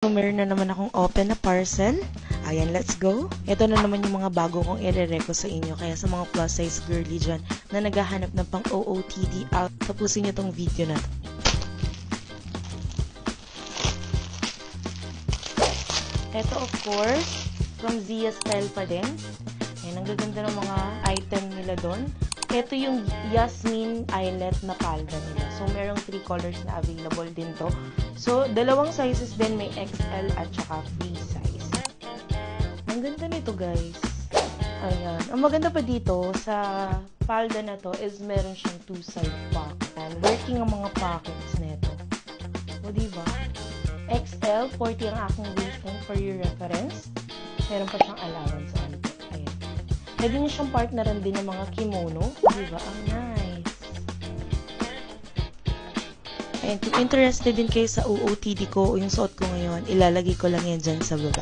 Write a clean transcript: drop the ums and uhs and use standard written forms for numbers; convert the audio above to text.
So, meron na naman akong open na parcel. Ayan, let's go. Ito na naman yung mga bago kong i-reco sa inyo. Kaya sa mga plus size girly dyan na naghahanap ng pang OOTD out, tapusin nyo tong video na to. Ito of course, from Zia Style pa din. Ayan, ang gaganda ng mga item nila doon. Ito yung Yasmin Eyelet na palda nila. So, merong 3 colors na available din to. So, dalawang sizes din. May XL at saka free size. Ang ganda nito, guys. Ayan. Ang maganda pa dito, sa palda na to, is meron siyang 2-side pocket. Working ang mga pockets nito. O, diba? XL, 40 ang aking waistline for your reference. Meron pa siyang allowance on it. Ayan. Pwede niyo siyang partneran din ng mga kimono. Diba? Ang nice. Ayan, kung interested din kayo sa OOTD ko o yung suot ko ngayon, ilalagay ko lang yan dyan sa baba.